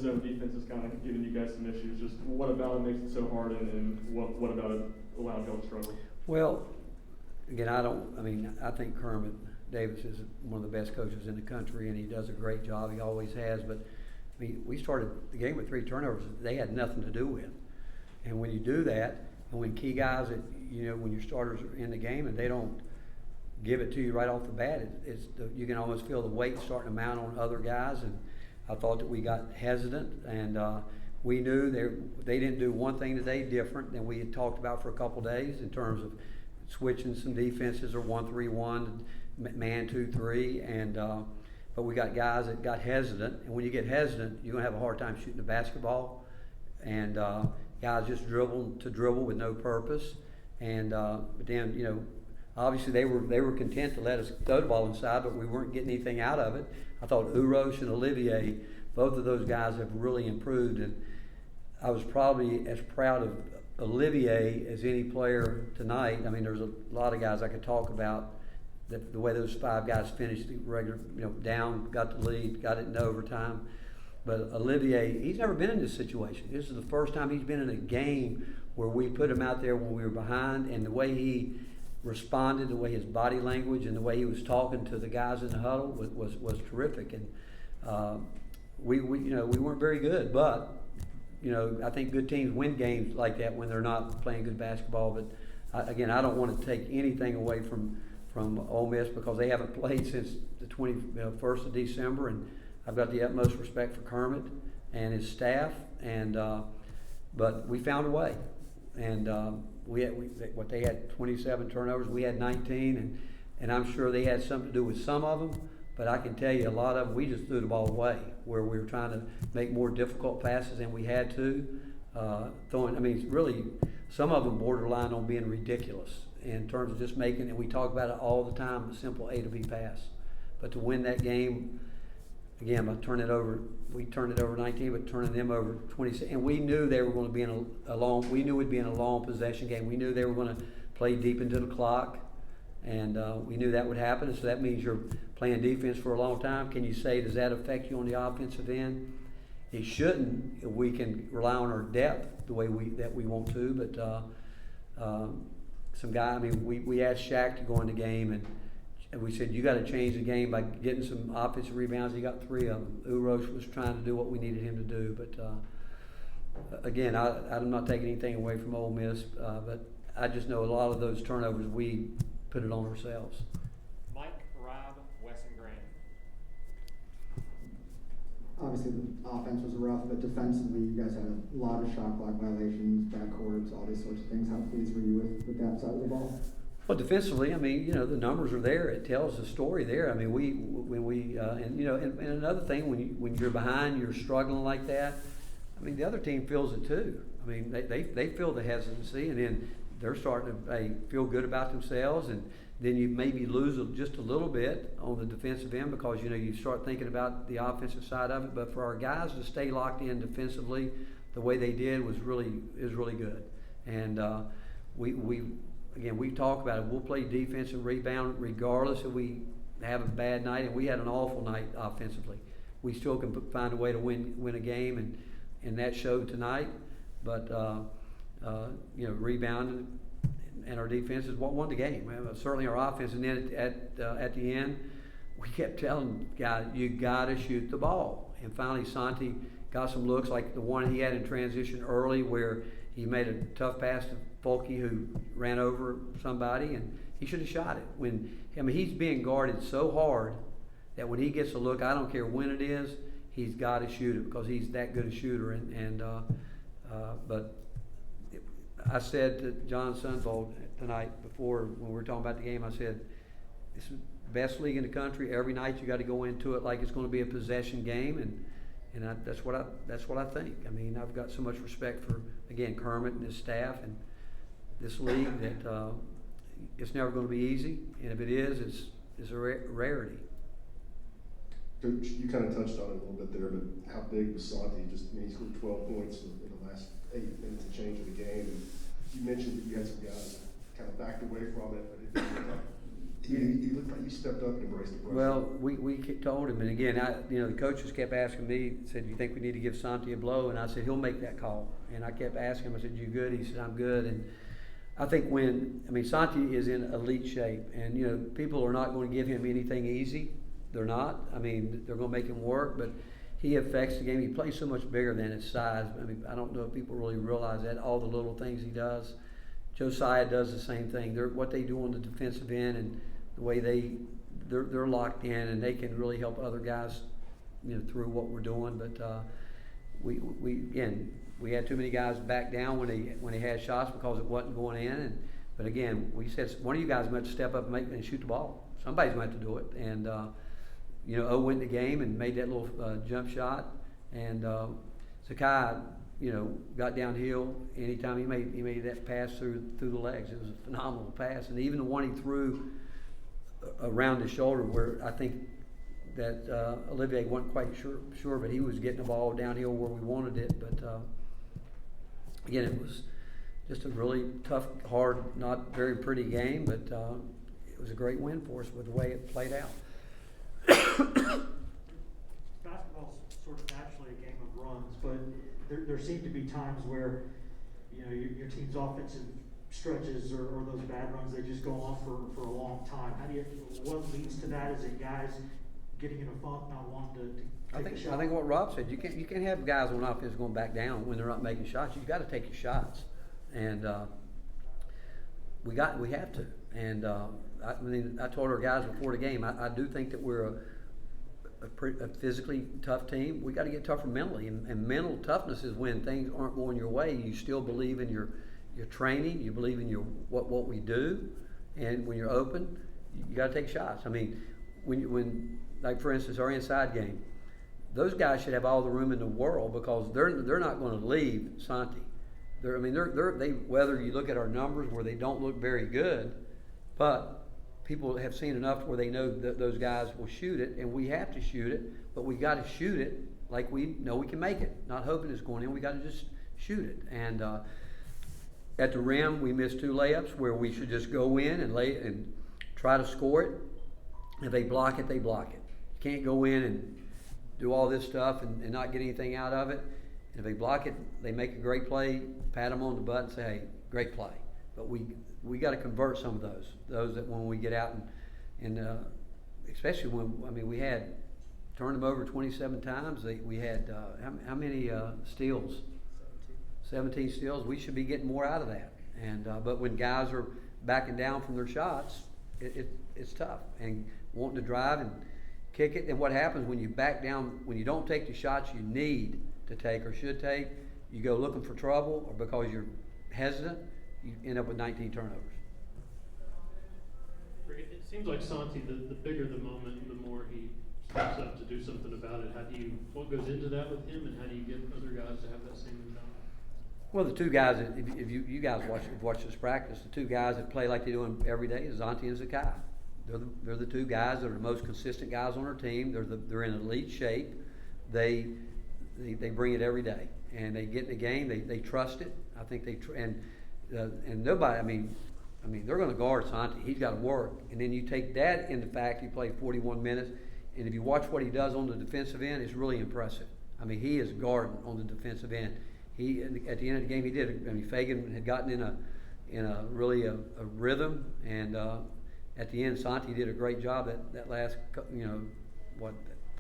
zone defense is kind of giving you guys some issues. Just what about it makes it so hard, and what about it allows y'all to struggle? Well, again, I think Kermit Davis is one of the best coaches in the country, and he does a great job. He always has. But I mean, we started the game with 3 turnovers they had nothing to do with. And when you do that, and when key guys when your starters are in the game and they don't give it to you right off the bat, you can almost feel the weight starting to mount on other guys. And I thought that we got hesitant, and we knew they didn't do one thing today different than we had talked about for a couple days in terms of switching some defenses or 1-3-1, man 2-3, and but we got guys that got hesitant, and when you get hesitant, you're gonna have a hard time shooting the basketball, and guys just dribble with no purpose, and but then obviously they were content to let us throw the ball inside, but we weren't getting anything out of it. I thought Uros and Olivier, both of those guys have really improved, and I was probably as proud of Olivier as any player tonight. I mean, there's a lot of guys I could talk about the way those 5 guys finished the regular, down, got the lead, got it in overtime. But Olivier, he's never been in this situation. This is the first time he's been in a game where we put him out there when we were behind, and the way he responded, the way his body language and the way he was talking to the guys in the huddle was terrific. And we weren't very good, but I think good teams win games like that when they're not playing good basketball. But again, I don't want to take anything away from Ole Miss because they haven't played since the 21st of December, and I've got the utmost respect for Kermit and his staff. And but we found a way, and they had 27 turnovers, we had 19, and I'm sure they had something to do with some of them. But I can tell you a lot of them, we just threw the ball away where we were trying to make more difficult passes than we had to. Really, some of them borderline on being ridiculous in terms of just making, and we talk about it all the time, a simple A to B pass. But to win that game, again, we turned it over 19, but turning them over 26. And we knew they were going to be we knew we'd be in a long possession game. We knew they were going to play deep into the clock. And we knew that would happen, and so that means you're playing defense for a long time. Can you say, does that affect you on the offensive end? It shouldn't. We can rely on our depth the way we want to, but some guy, we asked Shaq to go in the game, and we said, you got to change the game by getting some offensive rebounds. He got 3 of them. Uros was trying to do what we needed him to do, but again, I'm not taking anything away from Ole Miss, but I just know a lot of those turnovers we put it on ourselves. Mike, Rob, Wes, and Grant. Obviously, the offense was rough, but defensively, you guys had a lot of shot clock violations, backcourts, all these sorts of things. How pleased were you with that side of the ball? Well, defensively, the numbers are there. It tells the story there. and another thing, when you're behind, you're struggling like that. The other team feels it too. They feel the hesitancy, and then they're starting to feel good about themselves, and then you maybe lose just a little bit on the defensive end because you start thinking about the offensive side of it. But for our guys to stay locked in defensively the way they did is really good. And we talk about it. We'll play defense and rebound regardless if we have a bad night, and we had an awful night offensively. We still can find a way to win a game, and that showed tonight. But rebounded, and our defense is what won the game. Certainly our offense, and then at the end, we kept telling guys, you got to shoot the ball. And finally, Santi got some looks like the one he had in transition early, where he made a tough pass to Fulke, who ran over somebody, and he should have shot it. He's being guarded so hard that when he gets a look, I don't care when it is, he's got to shoot it because he's that good a shooter. But I said to John Sunvold tonight before when we were talking about the game, I said, this is the best league in the country. Every night you got to go into it like it's going to be a possession game, and that's what I think. I've got so much respect for, again, Kermit and his staff and this league that it's never going to be easy, and if it is, it's a rarity. Coach, you kind of touched on it a little bit there, but how big was Santi? He scored 12 points in the last 8 minutes of change of the game. And you mentioned that you had some guys kind of backed away from it, but You looked like you stepped up and embraced the pressure. Well, we told him, and again, the coaches kept asking me, said, "Do you think we need to give Santi a blow?" And I said, "He'll make that call." And I kept asking him, I said, "You good?" He said, "I'm good." And I think Santi is in elite shape, and people are not going to give him anything easy. They're not. I mean, they're going to make him work, but he affects the game. He plays so much bigger than his size. I mean, I don't know if people really realize that, all the little things he does. Josiah does the same thing. What they do on the defensive end and the way they're locked in, and they can really help other guys, through what we're doing. But we had too many guys back down when they had shots because it wasn't going in. But again, we said one of you guys might step up and shoot the ball. Somebody's going to have to do it. And O went the game and made that little jump shot. And Sakai, got downhill. Anytime he made that pass through the legs, it was a phenomenal pass. And even the one he threw around his shoulder, where I think that Olivier wasn't quite sure, but he was getting the ball downhill where we wanted it. But again, it was just a really tough, hard, not very pretty game, but it was a great win for us with the way it played out. Basketball's sort of naturally a game of runs, but there seem to be times where your team's offensive stretches or those bad runs, they just go on for a long time. What leads to that? Is it guys getting in a funk, not wanting to take a shot? I think what Rob said, you can't have guys on offense going back down when they're not making shots. You've got to take your shots, and we have to. And I told our guys before the game, I do think that we're a physically tough team. We got to get tougher mentally, and mental toughness is when things aren't going your way. You still believe in your training, you believe in what we do, and when you're open, you got to take shots. I mean, when like for instance our inside game, those guys should have all the room in the world because they're not going to leave Santi. They whether you look at our numbers where they don't look very good, but people have seen enough where they know that those guys will shoot it, and we have to shoot it, but we got to shoot it like we know we can make it, not hoping it's going in. We got to just shoot it. And at the rim, we missed 2 layups where we should just go in and try to score it. If they block it, they block it. You can't go in and do all this stuff and not get anything out of it. And if they block it, they make a great play, pat them on the butt and say, "Hey, great play." But we got to convert some of those that when we get out and especially when we had turned them over 27 times. We had how many steals? 17 steals. We should be getting more out of that. And but when guys are backing down from their shots, it's tough and wanting to drive and kick it. And what happens when you back down, when you don't take the shots you need to take or should take, you go looking for trouble, or because you're hesitant, you end up with 19 turnovers. It seems like Santi, the bigger the moment, the more he steps up to do something about it. What goes into that with him, and how do you get other guys to have that same mentality? Well, the two guys, if you guys watch this practice, the two guys that play like they do every day is Santi and Zakai. They're the two guys that are the most consistent guys on our team. They're in elite shape. They bring it every day, and they get in the game. They trust it. I think and nobody. I mean, they're going to guard Santi. He's got to work, and then you take that into fact. He played 41 minutes, and if you watch what he does on the defensive end, it's really impressive. I mean, he is guarding on the defensive end. He at the end of the game, he did. I mean, Fagan had gotten in a really a rhythm, and at the end, Santi did a great job that last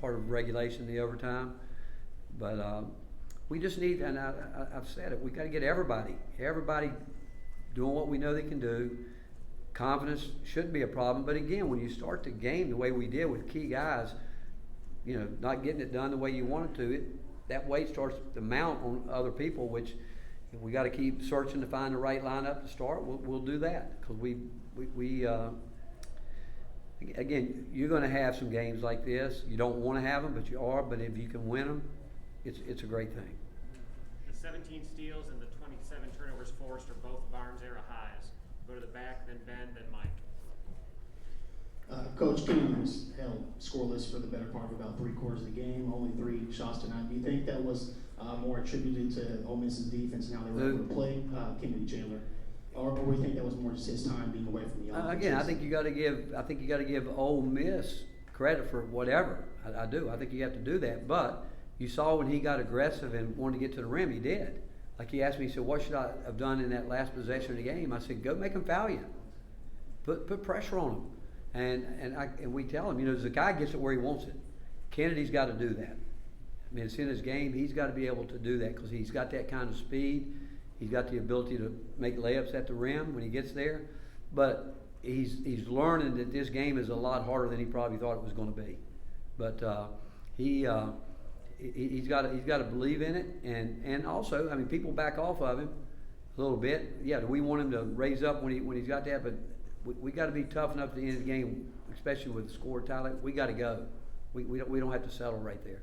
part of regulation, the overtime. But we just need, and I've said it, we got to get everybody doing what we know they can do. Confidence shouldn't be a problem, but again, when you start the game the way we did with key guys, not getting it done the way you want it to, that weight starts to mount on other people, which if we got to keep searching to find the right lineup to start, we'll do that, because we again, you're going to have some games like this. You don't want to have them, but you are. But if you can win them, it's a great thing. The 17 steals and the 27 turnovers forced are both of Arms era highs. Go to the back, then Ben, then Mike. Coach, Kennedy was held scoreless for the better part of about 3/4 of the game, only 3 shots tonight. Do you think that was more attributed to Ole Miss's defense and how they were able to play Kennedy Chandler? Or we think that was more just his time being away from the offense? Again, I think you got to give Ole Miss credit for whatever. I do. I think you have to do that. But you saw when he got aggressive and wanted to get to the rim, he did. Like he asked me, he said, "What should I have done in that last possession of the game?" I said, "Go make him foul you. Put pressure on him." And we tell him, the guy gets it where he wants it. Kennedy's got to do that. I mean, it's in his game. He's got to be able to do that because he's got that kind of speed. He's got the ability to make layups at the rim when he gets there. But he's learning that this game is a lot harder than he probably thought it was going to be. But he's got to believe in it. And also, I mean, people back off of him a little bit. Yeah, do we want him to raise up when he's got that? But we got to be tough enough at the end of the game, especially with the score talent. We got to go. We don't have to settle right there.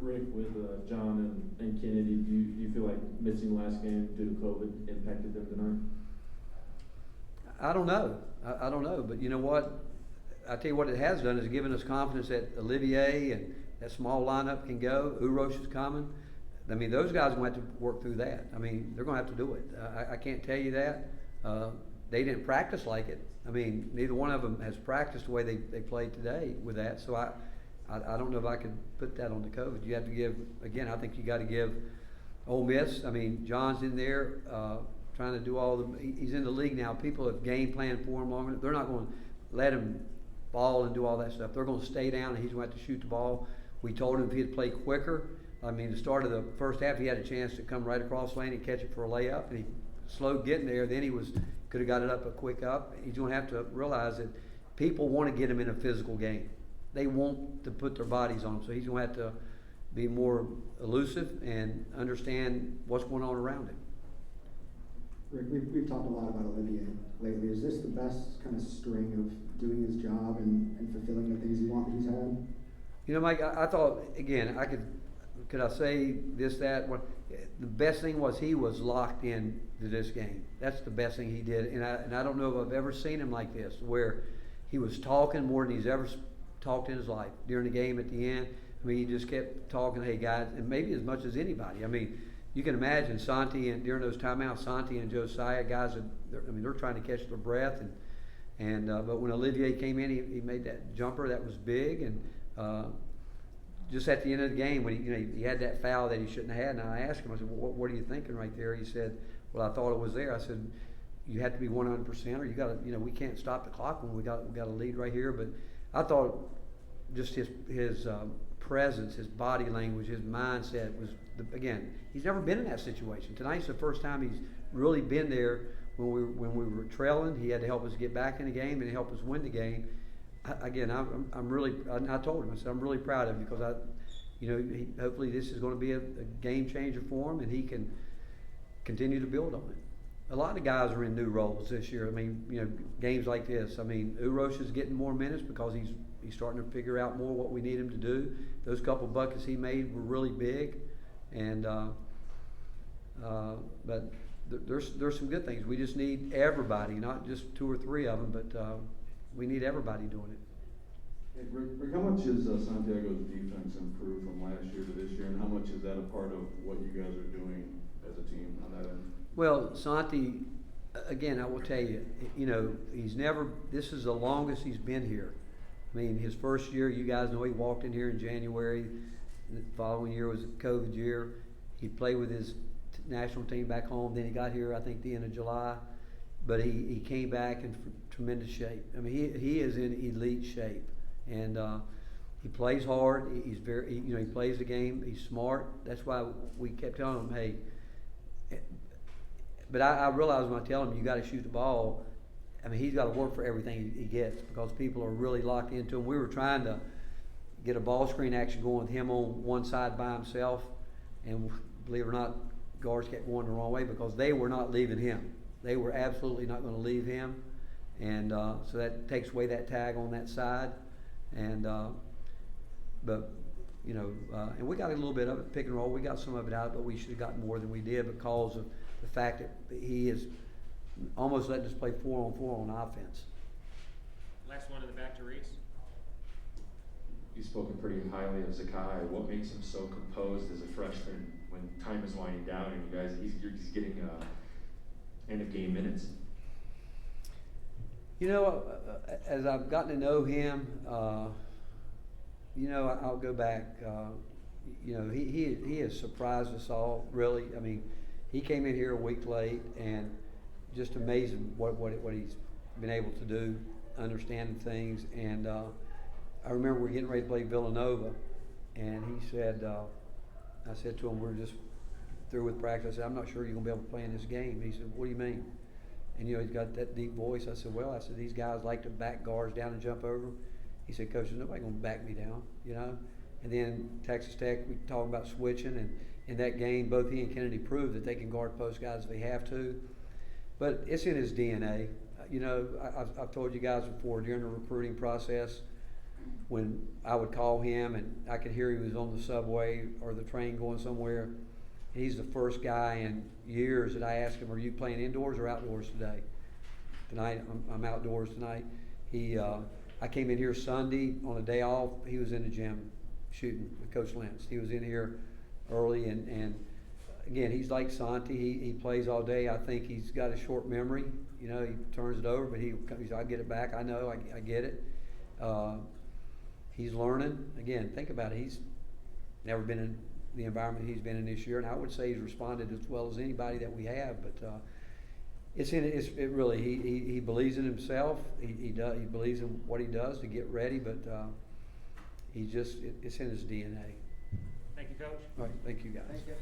Rick, with John and Kennedy, do you feel like missing last game due to COVID impacted them tonight? I don't know. I don't know. But you know what? I tell you what it has done is given us confidence that Olivier and that small lineup can go. Urosh is coming. I mean, those guys are going to have to work through that. I mean, they're going to have to do it. I can't tell you that. They didn't practice like it. I mean, neither one of them has practiced the way they played today with that. So I don't know if I could put that on the COVID. You have to give, again, I think you got to give Ole Miss. I mean, John's in there trying to do he's in the league now. People have game planned for him longer. They're not going to let him ball and do all that stuff. They're going to stay down and he's going to have to shoot the ball. We told him if he'd play quicker, I mean, the start of the first half, he had a chance to come right across lane and catch it for a layup, and he slowed getting there. Then he could have got it up a quick up. He's going to have to realize that people want to get him in a physical game. They want to put their bodies on him, so he's going to have to be more elusive and understand what's going on around him. Rick, we've talked a lot about Olivier lately. Is this the best kind of string of doing his job and fulfilling the things he's had? Mike, I thought, again, could I say this, that? The best thing was he was locked in to this game. That's the best thing he did. And I don't know if I've ever seen him like this, where he was talking more than he's ever talked in his life. During the game at the end, I mean, he just kept talking, hey, guys, and maybe as much as anybody. I mean, you can imagine Santi, and during those timeouts, Santi and Josiah, guys, they're trying to catch their breath. But when Olivier came in, he made that jumper. That was big. And just at the end of the game, when he had that foul that he shouldn't have had, and I asked him, I said, well, what are you thinking right there? He said, well, I thought it was there. I said, you have to be 100%, or you got to, we can't stop the clock when we got a lead right here. But I thought just his presence, his body language, his mindset was, again, he's never been in that situation. Tonight's the first time he's really been there when we were trailing. He had to help us get back in the game and help us win the game. Again, I'm really. I told him. I said I'm really proud of him because hopefully this is going to be a game changer for him, and he can continue to build on it. A lot of guys are in new roles this year. I mean, games like this. I mean, Urosh is getting more minutes because he's starting to figure out more what we need him to do. Those couple buckets he made were really big, and but there's some good things. We just need everybody, not just two or three of them, but. We need everybody doing it. Hey, Rick, how much is Santiago's defense improved from last year to this year, and how much is that a part of what you guys are doing as a team on that end? Well, Santi, again, I will tell you, he's never. This is the longest he's been here. I mean, his first year, you guys know, he walked in here in January. The following year was a COVID year. He played with his national team back home. Then he got here, I think, the end of July. But he came back in tremendous shape. I mean, he is in elite shape, and he plays hard. He's very, he plays the game. He's smart. That's why we kept telling him, hey. But I realized when I tell him you got to shoot the ball, I mean, he's got to work for everything he gets because people are really locked into him. We were trying to get a ball screen action going with him on one side by himself, and believe it or not, guards kept going the wrong way because they were not leaving him. They were absolutely not going to leave him, and so that takes away that tag on that side. And and we got a little bit of it, pick and roll. We got some of it out, but we should have gotten more than we did because of the fact that he is almost letting us play 4-on-4 on offense. Last one in the back to Reese. You've spoken pretty highly of Zakai. What makes him so composed as a freshman when time is winding down and you're just getting end of game minutes? You know, as I've gotten to know him, you know, I'll go back. You know, he has surprised us all, really. I mean, he came in here a week late, and just amazing what he's been able to do, understanding things. And I remember we're getting ready to play Villanova, and he said, I said to him, we're just through with practice. I said, I'm not sure you're gonna be able to play in this game. He said, what do you mean? And you know, he's got that deep voice. I said, well, these guys like to back guards down and jump over them. He said, Coach, there's nobody gonna back me down, you know? And then Texas Tech, we talking about switching, and in that game, both he and Kennedy proved that they can guard post guys if they have to. But it's in his DNA. You know, I've told you guys before, during the recruiting process, when I would call him and I could hear he was on the subway or the train going somewhere, he's the first guy in years that I asked him, are you playing indoors or outdoors today? Tonight, I'm outdoors tonight. I came in here Sunday on a day off. He was in the gym shooting with Coach Lentz. He was in here early, and again, he's like Santi. He plays all day. I think he's got a short memory. You know, he turns it over, but he's I get it back. I know, I get it. He's learning. Again, think about it. He's never been in the environment he's been in this year, and I would say he's responded as well as anybody that we have. But it really he believes in himself. He believes in what he does to get ready. But it's in his DNA. Thank you, Coach. All right, thank you guys. Thank you.